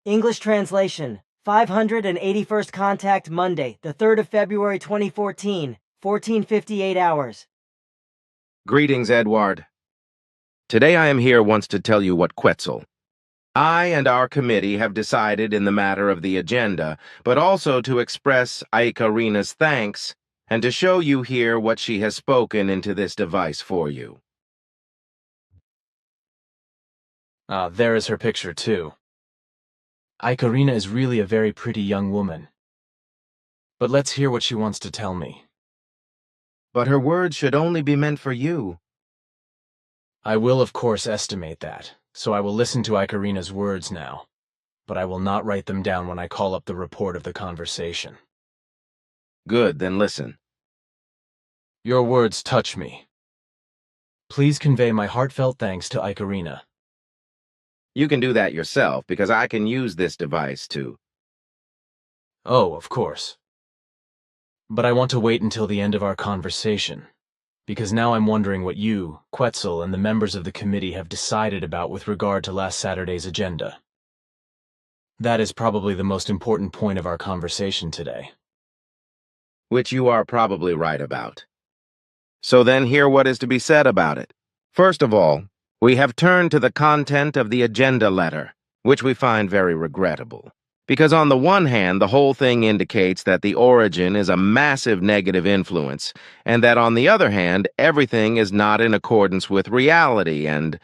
English translation. 581st contact Monday, the 3rd of February 2014, 14:58 hours. Greetings, Eduard. Today I am here once to tell you what Quetzal. I and our committee have decided in the matter of the agenda, but also to express Icarina's thanks and to show you here what she has spoken into this device for you. There is her picture, too. Icarina is really a very pretty young woman. But let's hear what she wants to tell me. But her words should only be meant for you. I will, of course, estimate that, so I will listen to Icarina's words now, but I will not write them down when I call up the report of the conversation. Good, then listen. Your words touch me. Please convey my heartfelt thanks to Icarina. You can do that yourself, because I can use this device too. Oh, of course. But I want to wait until the end of our conversation, because now I'm wondering what you, Quetzal, and the members of the committee have decided about with regard to last Saturday's agenda. That is probably the most important point of our conversation today. Which you are probably right about. So then hear what is to be said about it. First of all, we have turned to the content of the agenda letter, which we find very regrettable. Because on the one hand, the whole thing indicates that the origin is a massive negative influence, and that on the other hand, everything is not in accordance with reality, and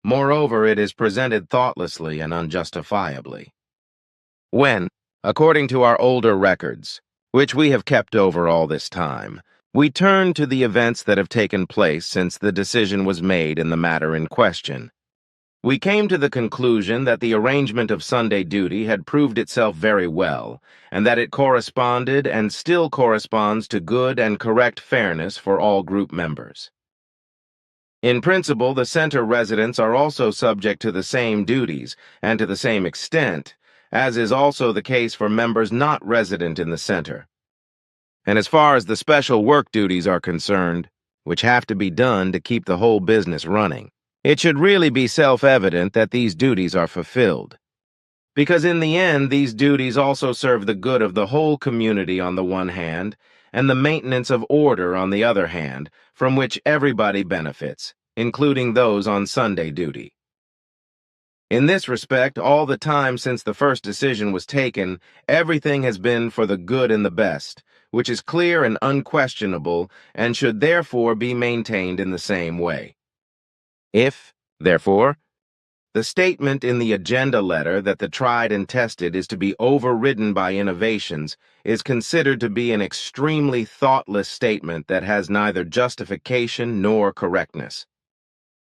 moreover, it is presented thoughtlessly and unjustifiably. When, according to our older records, which we have kept over all this time, we turn to the events that have taken place since the decision was made in the matter in question, we came to the conclusion that the arrangement of Sunday duty had proved itself very well, and that it corresponded and still corresponds to good and correct fairness for all group members. In principle, the center residents are also subject to the same duties, and to the same extent, as is also the case for members not resident in the center. And as far as the special work duties are concerned, which have to be done to keep the whole business running, it should really be self-evident that these duties are fulfilled. Because in the end, these duties also serve the good of the whole community on the one hand, and the maintenance of order on the other hand, from which everybody benefits, including those on Sunday duty. In this respect, all the time since the first decision was taken, everything has been for the good and the best, which is clear and unquestionable, and should therefore be maintained in the same way. If, therefore, the statement in the agenda letter that the tried and tested is to be overridden by innovations is considered to be an extremely thoughtless statement that has neither justification nor correctness.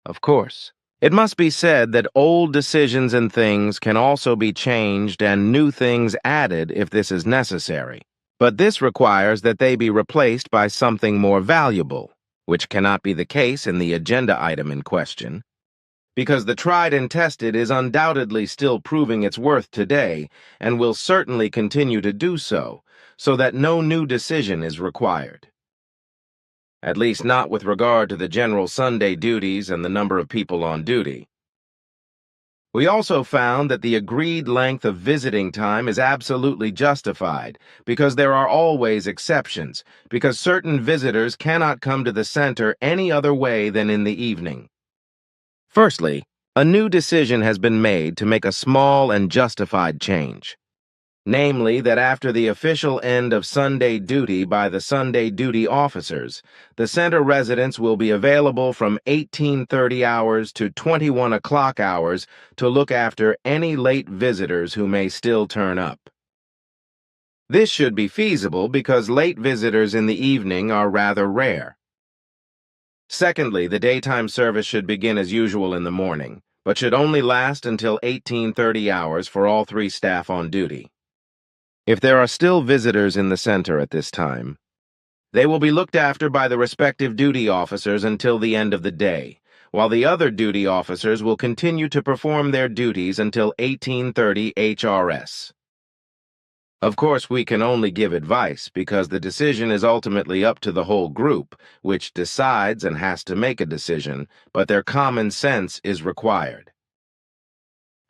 Of course, it must be said that old decisions and things can also be changed and new things added if this is necessary. But this requires that they be replaced by something more valuable, which cannot be the case in the agenda item in question, because the tried and tested is undoubtedly still proving its worth today and will certainly continue to do so that no new decision is required. At least not with regard to the general Sunday duties and the number of people on duty. We also found that the agreed length of visiting time is absolutely justified, because there are always exceptions, because certain visitors cannot come to the center any other way than in the evening. Firstly, a new decision has been made to make a small and justified change. Namely, that after the official end of Sunday duty by the Sunday duty officers, the center residents will be available from 18:30 hours to 21 o'clock hours to look after any late visitors who may still turn up. This should be feasible because late visitors in the evening are rather rare. Secondly, the daytime service should begin as usual in the morning, but should only last until 18:30 hours for all 3 staff on duty. If there are still visitors in the center at this time, they will be looked after by the respective duty officers until the end of the day, while the other duty officers will continue to perform their duties until 18:30 HRS. Of course, we can only give advice because the decision is ultimately up to the whole group, which decides and has to make a decision, but their common sense is required.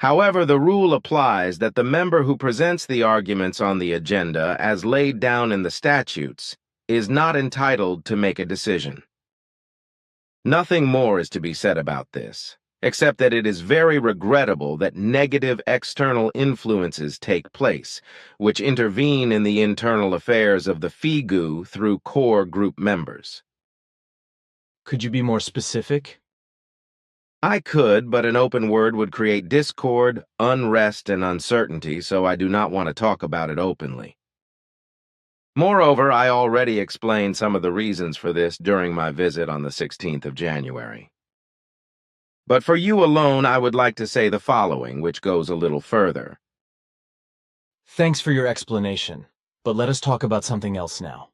However, the rule applies that the member who presents the arguments on the agenda as laid down in the statutes is not entitled to make a decision. Nothing more is to be said about this, except that it is very regrettable that negative external influences take place, which intervene in the internal affairs of the FIGU through core group members. Could you be more specific? I could, but an open word would create discord, unrest, and uncertainty, so I do not want to talk about it openly. Moreover, I already explained some of the reasons for this during my visit on the 16th of January. But for you alone, I would like to say the following, which goes a little further. Thanks for your explanation, but let us talk about something else now.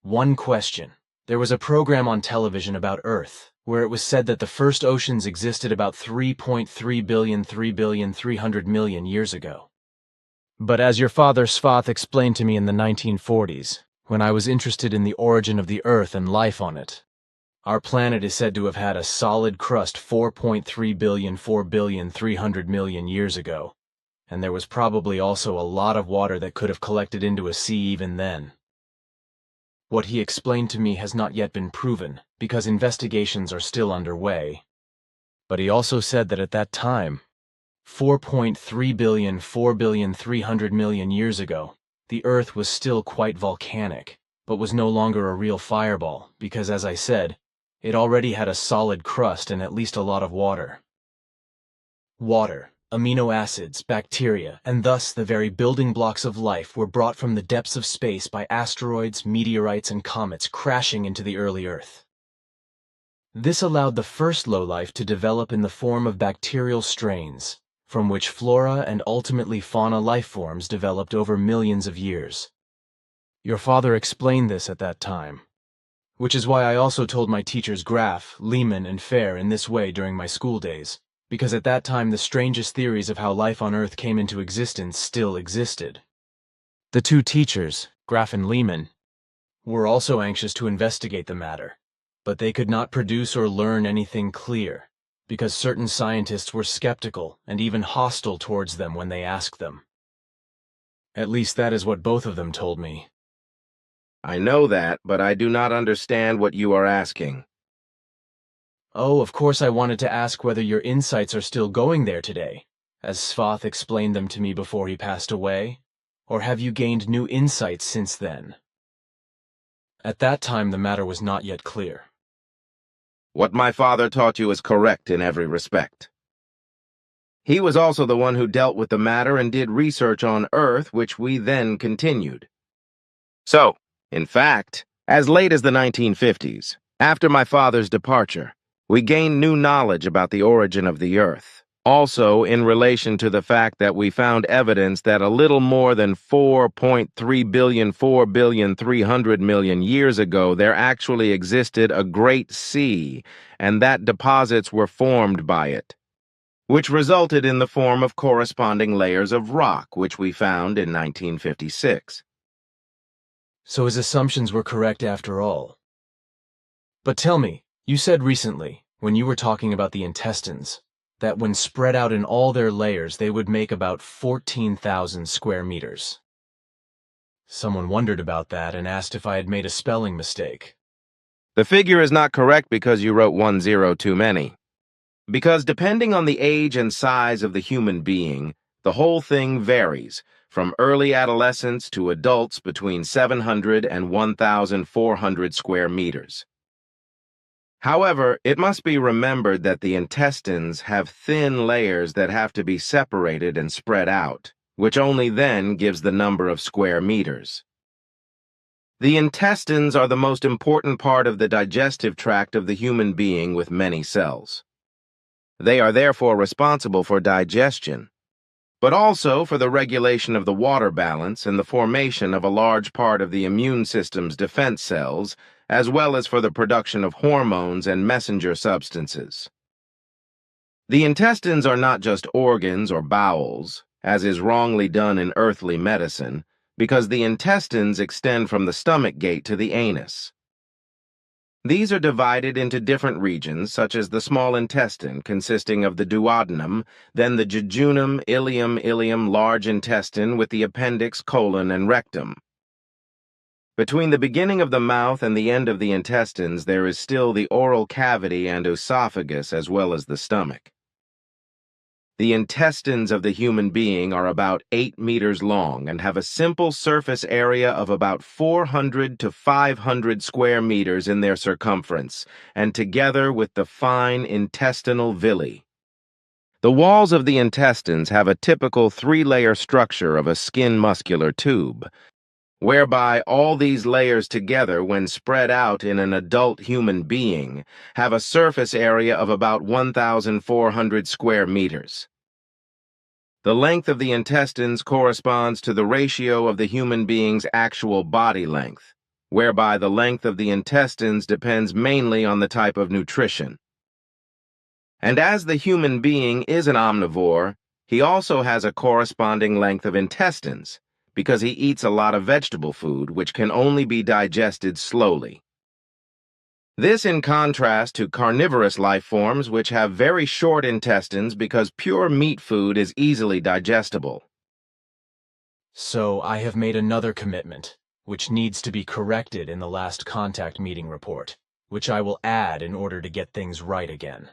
One question. There was a program on television about Earth, where it was said that the first oceans existed about 3.3 billion years ago. But as your father Svath explained to me in the 1940s, when I was interested in the origin of the Earth and life on it, our planet is said to have had a solid crust 4.3 billion years ago, and there was probably also a lot of water that could have collected into a sea even then. What he explained to me has not yet been proven, because investigations are still underway. But he also said that at that time, 4.3 billion years ago, the Earth was still quite volcanic, but was no longer a real fireball, because as I said, it already had a solid crust and at least a lot of water. Water, amino acids, bacteria, and thus the very building blocks of life were brought from the depths of space by asteroids, meteorites, and comets crashing into the early Earth. This allowed the first lowlife to develop in the form of bacterial strains, from which flora and ultimately fauna life forms developed over millions of years. Your father explained this at that time, which is why I also told my teachers Graf, Lehman, and Fair in this way during my school days, because at that time the strangest theories of how life on Earth came into existence still existed. The two teachers, Graf and Lehman, were also anxious to investigate the matter, but they could not produce or learn anything clear, because certain scientists were skeptical and even hostile towards them when they asked them. At least that is what both of them told me. I know that, but I do not understand what you are asking. Oh, of course I wanted to ask whether your insights are still going there today, as Svath explained them to me before he passed away, or have you gained new insights since then? At that time the matter was not yet clear. What my father taught you is correct in every respect. He was also the one who dealt with the matter and did research on Earth, which we then continued. So, in fact, as late as the 1950s, after my father's departure, we gained new knowledge about the origin of the Earth. Also, in relation to the fact that we found evidence that a little more than 4.3 billion years ago, there actually existed a great sea, and that deposits were formed by it, which resulted in the form of corresponding layers of rock, which we found in 1956. So his assumptions were correct after all. But tell me, you said recently, when you were talking about the intestines, that when spread out in all their layers they would make about 14,000 square meters. Someone wondered about that and asked if I had made a spelling mistake. The figure is not correct because you wrote 10 too many. Because depending on the age and size of the human being, the whole thing varies, from early adolescents to adults between 700 and 1,400 square meters. However, it must be remembered that the intestines have thin layers that have to be separated and spread out, which only then gives the number of square meters. The intestines are the most important part of the digestive tract of the human being with many cells. They are therefore responsible for digestion, but also for the regulation of the water balance and the formation of a large part of the immune system's defense cells, as well as for the production of hormones and messenger substances. The intestines are not just organs or bowels, as is wrongly done in earthly medicine, because the intestines extend from the stomach gate to the anus. These are divided into different regions, such as the small intestine, consisting of the duodenum, then the jejunum, ileum, large intestine, with the appendix, colon, and rectum. Between the beginning of the mouth and the end of the intestines, there is still the oral cavity and esophagus, as well as the stomach. The intestines of the human being are about 8 meters long and have a simple surface area of about 400 to 500 square meters in their circumference, and together with the fine intestinal villi. The walls of the intestines have a typical 3-layer structure of a skin muscular tube, whereby all these layers together, when spread out in an adult human being, have a surface area of about 1,400 square meters. The length of the intestines corresponds to the ratio of the human being's actual body length, whereby the length of the intestines depends mainly on the type of nutrition. And as the human being is an omnivore, he also has a corresponding length of intestines, because he eats a lot of vegetable food, which can only be digested slowly. This in contrast to carnivorous life forms, which have very short intestines because pure meat food is easily digestible. So I have made another commitment, which needs to be corrected in the last contact meeting report, which I will add in order to get things right again.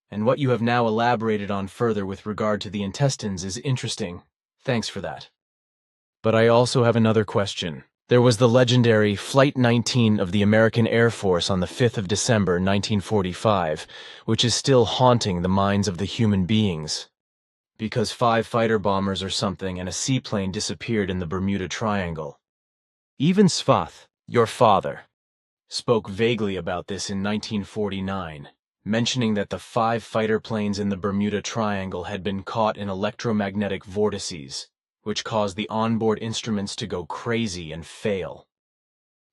And what you have now elaborated on further with regard to the intestines is interesting. Thanks for that. But I also have another question. There was the legendary Flight 19 of the American Air Force on the 5th of December, 1945, which is still haunting the minds of the human beings. Because 5 fighter bombers or something and a seaplane disappeared in the Bermuda Triangle. Even Svath, your father, spoke vaguely about this in 1949, mentioning that the 5 fighter planes in the Bermuda Triangle had been caught in electromagnetic vortices, which caused the onboard instruments to go crazy and fail.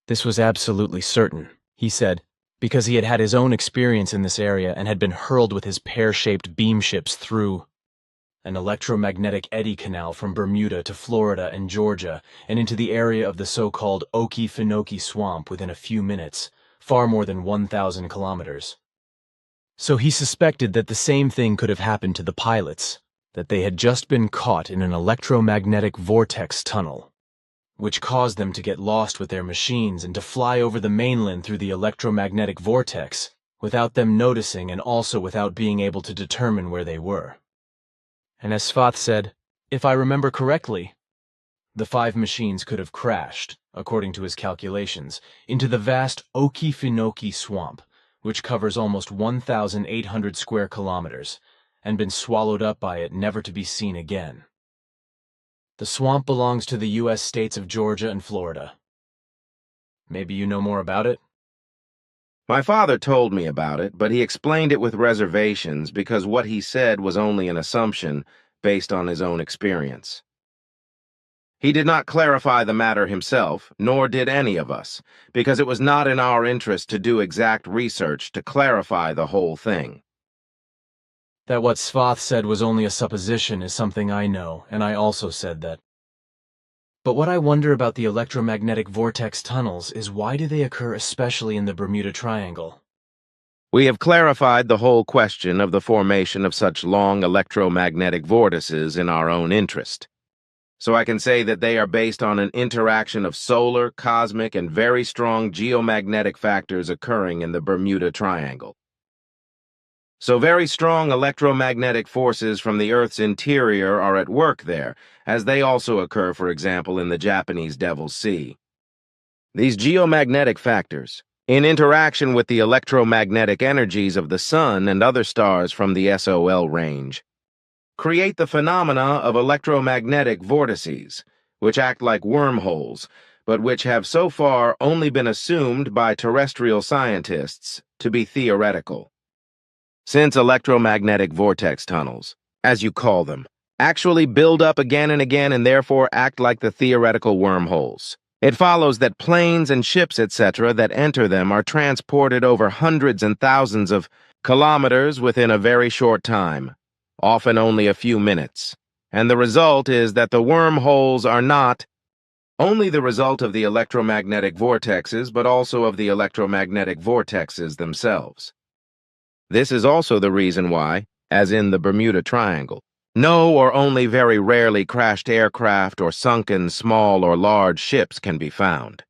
This was absolutely certain, he said, because he had had his own experience in this area and had been hurled with his pear-shaped beam ships through an electromagnetic eddy canal from Bermuda to Florida and Georgia and into the area of the so-called Okefenokee Swamp within a few minutes, far more than 1,000 kilometers. So he suspected that the same thing could have happened to the pilots, that they had just been caught in an electromagnetic vortex tunnel, which caused them to get lost with their machines and to fly over the mainland through the electromagnetic vortex without them noticing and also without being able to determine where they were. And as Svath said, if I remember correctly, the 5 machines could have crashed, according to his calculations, into the vast Okefenokee Swamp, which covers almost 1,800 square kilometers, and been swallowed up by it, never to be seen again. The swamp belongs to the U.S. states of Georgia and Florida. Maybe you know more about it? My father told me about it, but he explained it with reservations because what he said was only an assumption based on his own experience. He did not clarify the matter himself, nor did any of us, because it was not in our interest to do exact research to clarify the whole thing. That what Svath said was only a supposition is something I know, and I also said that. But what I wonder about the electromagnetic vortex tunnels is why do they occur especially in the Bermuda Triangle? We have clarified the whole question of the formation of such long electromagnetic vortices in our own interest. So I can say that they are based on an interaction of solar, cosmic, and very strong geomagnetic factors occurring in the Bermuda Triangle. So very strong electromagnetic forces from the Earth's interior are at work there, as they also occur, for example, in the Japanese Devil's Sea. These geomagnetic factors, in interaction with the electromagnetic energies of the Sun and other stars from the SOL range, create the phenomena of electromagnetic vortices, which act like wormholes, but which have so far only been assumed by terrestrial scientists to be theoretical. Since electromagnetic vortex tunnels, as you call them, actually build up again and again and therefore act like the theoretical wormholes, it follows that planes and ships, etc., that enter them are transported over hundreds and thousands of kilometers within a very short time, often only a few minutes, and the result is that the wormholes are not only the result of the electromagnetic vortexes, but also of the electromagnetic vortexes themselves. This is also the reason why, as in the Bermuda Triangle, no or only very rarely crashed aircraft or sunken small or large ships can be found.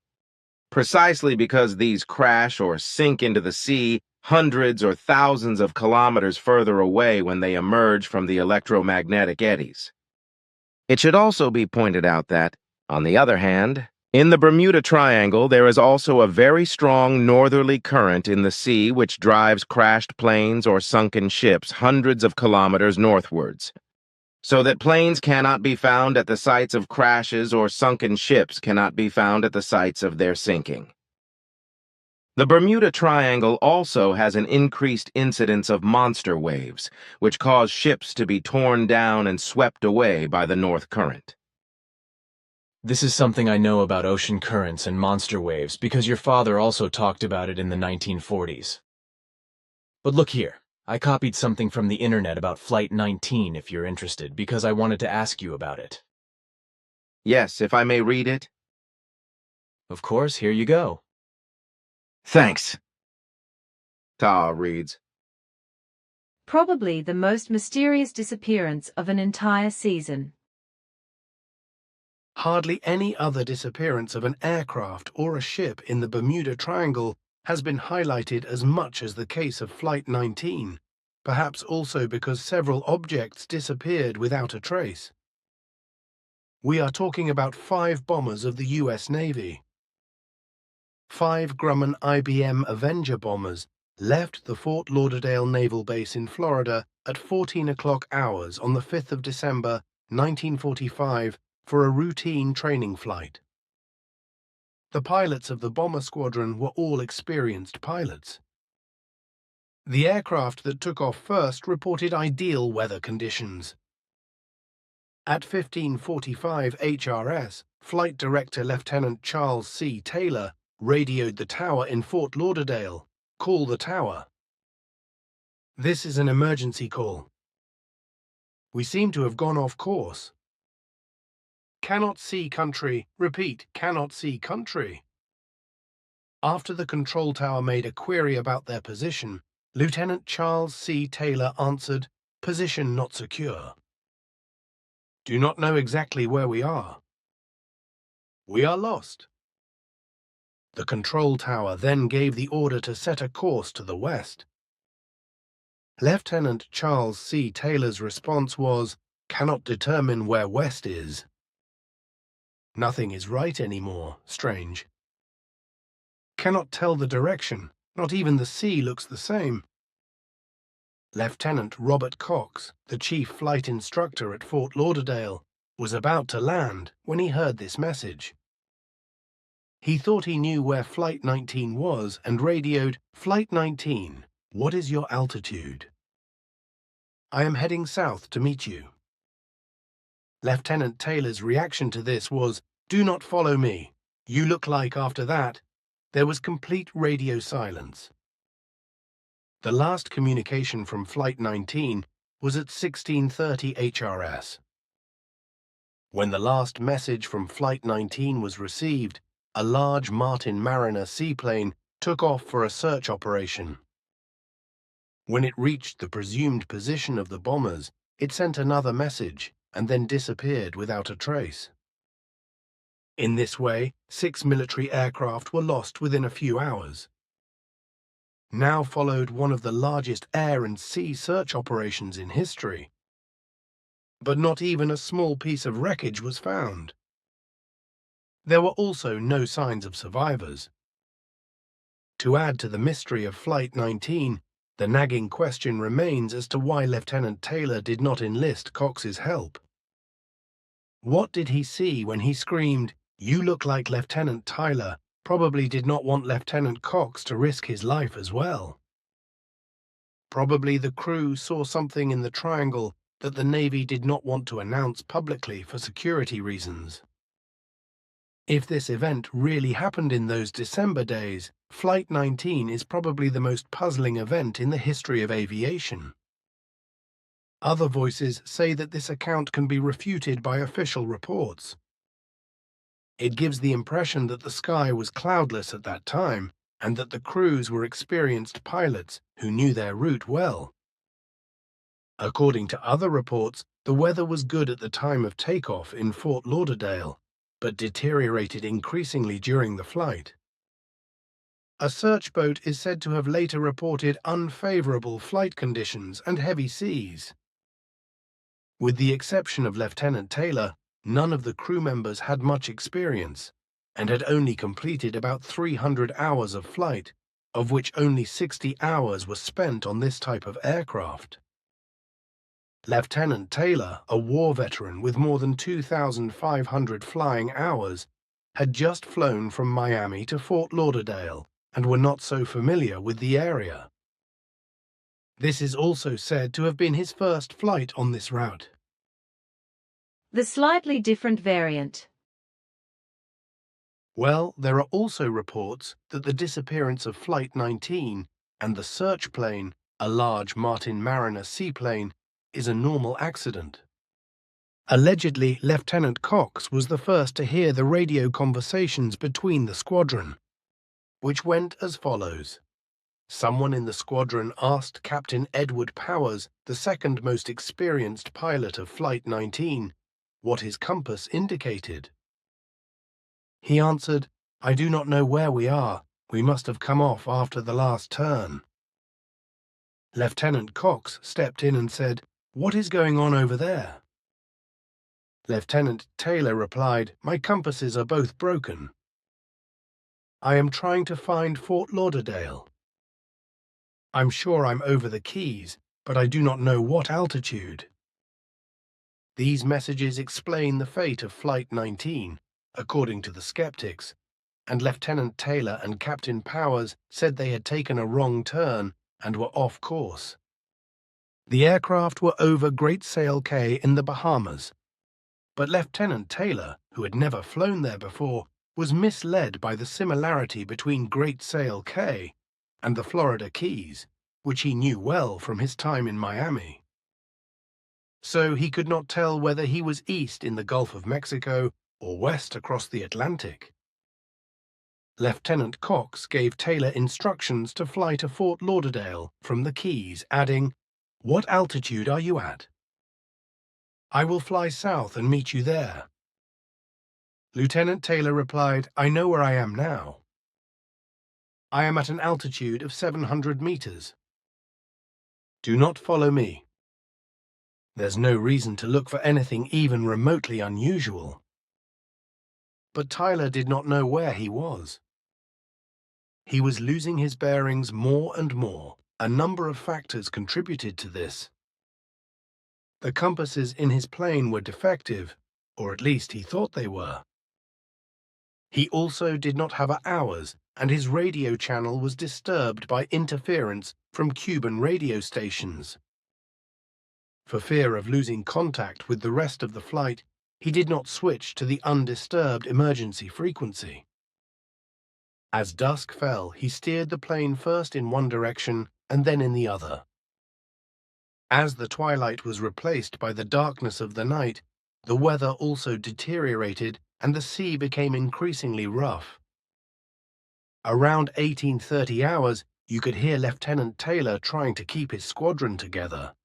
Precisely because these crash or sink into the sea hundreds or thousands of kilometers further away when they emerge from the electromagnetic eddies. It should also be pointed out that, on the other hand, in the Bermuda Triangle there is also a very strong northerly current in the sea which drives crashed planes or sunken ships hundreds of kilometers northwards, so that planes cannot be found at the sites of crashes or sunken ships cannot be found at the sites of their sinking. The Bermuda Triangle also has an increased incidence of monster waves, which cause ships to be torn down and swept away by the north current. This is something I know about ocean currents and monster waves because your father also talked about it in the 1940s. But look here, I copied something from the internet about Flight 19 if you're interested, because I wanted to ask you about it. Yes, if I may read it? Of course, here you go. Thanks. Ptaah reads. Probably the most mysterious disappearance of an entire season. Hardly any other disappearance of an aircraft or a ship in the Bermuda Triangle has been highlighted as much as the case of Flight 19, perhaps also because several objects disappeared without a trace. We are talking about 5 bombers of the US Navy. 5 Grumman IBM Avenger bombers left the Fort Lauderdale Naval Base in Florida at 14 o'clock hours on the 5th of December, 1945 for a routine training flight. The pilots of the bomber squadron were all experienced pilots. The aircraft that took off first reported ideal weather conditions. At 15:45 HRS, Flight Director Lieutenant Charles C. Taylor radioed the tower in Fort Lauderdale, "Call the tower. This is an emergency call. We seem to have gone off course. Cannot see country. Repeat, cannot see country." After the control tower made a query about their position, Lieutenant Charles C. Taylor answered, "Position not secure. Do not know exactly where we are. We are lost." The control tower then gave the order to set a course to the west. Lieutenant Charles C. Taylor's response was, "Cannot determine where west is." Nothing is right anymore, strange. Cannot tell the direction, not even the sea looks the same. Lieutenant Robert Cox, the chief flight instructor at Fort Lauderdale, was about to land when he heard this message. He thought he knew where Flight 19 was and radioed, "Flight 19, what is your altitude?" "I am heading south to meet you." Lieutenant Taylor's reaction to this was, "Do not follow me. You look like," after that, there was complete radio silence. The last communication from Flight 19 was at 16:30 HRS. When the last message from Flight 19 was received, a large Martin Mariner seaplane took off for a search operation. When it reached the presumed position of the bombers, it sent another message and then disappeared without a trace. In this way, 6 military aircraft were lost within a few hours. Now followed one of the largest air and sea search operations in history. But not even a small piece of wreckage was found. There were also no signs of survivors. To add to the mystery of Flight 19, the nagging question remains as to why Lieutenant Taylor did not enlist Cox's help. What did he see when he screamed, "You look like Lieutenant Taylor," probably did not want Lieutenant Cox to risk his life as well. Probably the crew saw something in the triangle that the Navy did not want to announce publicly for security reasons. If this event really happened in those December days, Flight 19 is probably the most puzzling event in the history of aviation. Other voices say that this account can be refuted by official reports. It gives the impression that the sky was cloudless at that time and that the crews were experienced pilots who knew their route well. According to other reports, the weather was good at the time of takeoff in Fort Lauderdale, but deteriorated increasingly during the flight. A search boat is said to have later reported unfavorable flight conditions and heavy seas. With the exception of Lieutenant Taylor, none of the crew members had much experience and had only completed about 300 hours of flight, of which only 60 hours were spent on this type of aircraft. Lieutenant Taylor, a war veteran with more than 2,500 flying hours, had just flown from Miami to Fort Lauderdale and were not so familiar with the area. This is also said to have been his first flight on this route. The slightly different variant. Well, there are also reports that the disappearance of Flight 19 and the search plane, a large Martin Mariner seaplane, is a normal accident. Allegedly, Lieutenant Cox was the first to hear the radio conversations between the squadron, which went as follows. Someone in the squadron asked Captain Edward Powers, the second most experienced pilot of Flight 19, what his compass indicated. He answered, "I do not know where we are. We must have come off after the last turn." Lieutenant Cox stepped in and said, "What is going on over there?" Lieutenant Taylor replied, "My compasses are both broken. I am trying to find Fort Lauderdale. I'm sure I'm over the Keys, but I do not know what altitude." These messages explain the fate of Flight 19, according to the skeptics, and Lieutenant Taylor and Captain Powers said they had taken a wrong turn and were off course. The aircraft were over Great Sail Cay in the Bahamas, but Lieutenant Taylor, who had never flown there before, was misled by the similarity between Great Sail Cay and the Florida Keys, which he knew well from his time in Miami. So he could not tell whether he was east in the Gulf of Mexico or west across the Atlantic. Lieutenant Cox gave Taylor instructions to fly to Fort Lauderdale from the Keys, adding, "What altitude are you at?" "I will fly south and meet you there." Lieutenant Taylor replied, "I know where I am now. I am at an altitude of 700 meters. Do not follow me. There's no reason to look for anything even remotely unusual." But Tyler did not know where he was. He was losing his bearings more and more. A number of factors contributed to this. The compasses in his plane were defective, or at least he thought they were. He also did not have hours, and his radio channel was disturbed by interference from Cuban radio stations. For fear of losing contact with the rest of the flight, he did not switch to the undisturbed emergency frequency. As dusk fell, he steered the plane first in one direction and then in the other. As the twilight was replaced by the darkness of the night, the weather also deteriorated and the sea became increasingly rough. Around 1830 hours, you could hear Lieutenant Taylor trying to keep his squadron together.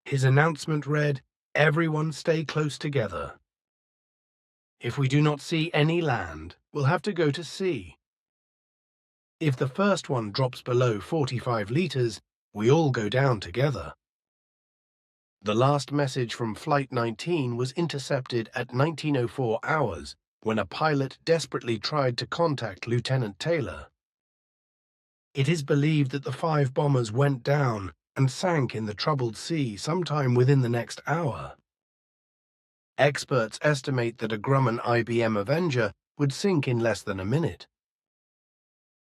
His announcement read, "Everyone stay close together. If we do not see any land, we'll have to go to sea. If the first one drops below 45 liters, we all go down together." The last message from Flight 19 was intercepted at 1904 hours, when a pilot desperately tried to contact Lieutenant Taylor. It is believed that the 5 bombers went down and sank in the troubled sea sometime within the next hour. Experts estimate that a Grumman IBM Avenger would sink in less than a minute.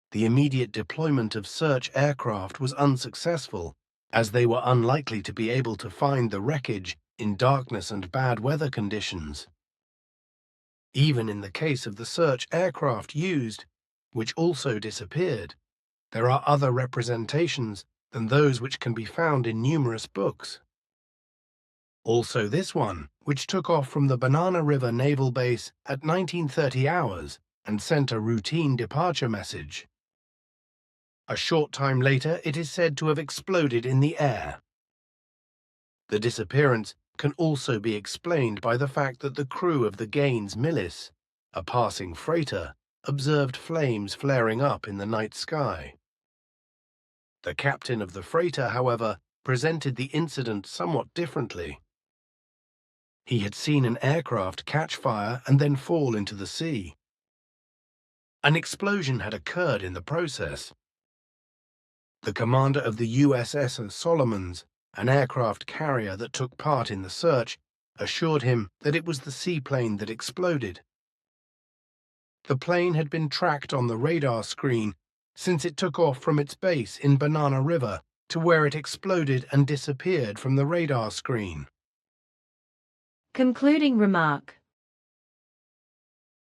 The immediate deployment of search aircraft was unsuccessful, as they were unlikely to be able to find the wreckage in darkness and bad weather conditions. Even in the case of the search aircraft used, which also disappeared, there are other representations than those which can be found in numerous books. Also this one, which took off from the Banana River Naval Base at 1930 hours and sent a routine departure message. A short time later, it is said to have exploded in the air. The disappearance can also be explained by the fact that the crew of the Gaines Millis, a passing freighter, observed flames flaring up in the night sky. The captain of the freighter, however, presented the incident somewhat differently. He had seen an aircraft catch fire and then fall into the sea. An explosion had occurred in the process. The commander of the USS Solomons, an aircraft carrier that took part in the search, assured him that it was the seaplane that exploded. The plane had been tracked on the radar screen since it took off from its base in Banana River to where it exploded and disappeared from the radar screen. Concluding remark.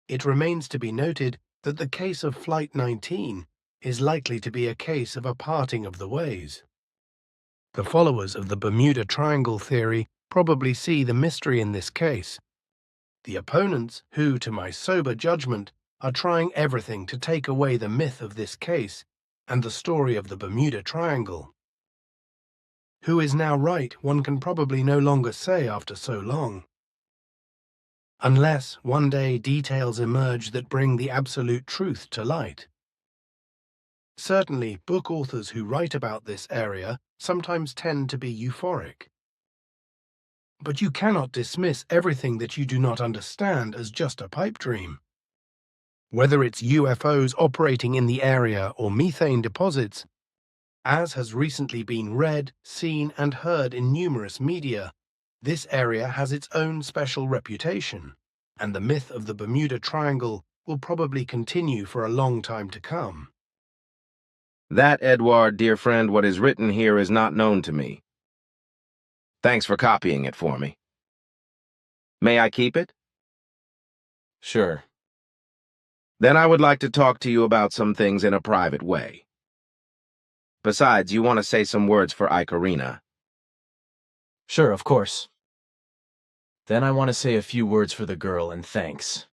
It remains to be noted that the case of Flight 19 is likely to be a case of a parting of the ways. The followers of the Bermuda Triangle theory probably see the mystery in this case. The opponents, who, to my sober judgment, are trying everything to take away the myth of this case and the story of the Bermuda Triangle. Who is now right, one can probably no longer say after so long. Unless one day details emerge that bring the absolute truth to light. Certainly, book authors who write about this area sometimes tend to be euphoric. But you cannot dismiss everything that you do not understand as just a pipe dream. Whether it's UFOs operating in the area or methane deposits, as has recently been read, seen, and heard in numerous media, this area has its own special reputation, and the myth of the Bermuda Triangle will probably continue for a long time to come. That, Eduard, dear friend, what is written here is not known to me. Thanks for copying it for me. May I keep it? Sure. Then I would like to talk to you about some things in a private way. Besides, you want to say some words for Ikarina. Sure, of course. Then I want to say a few words for the girl and thanks.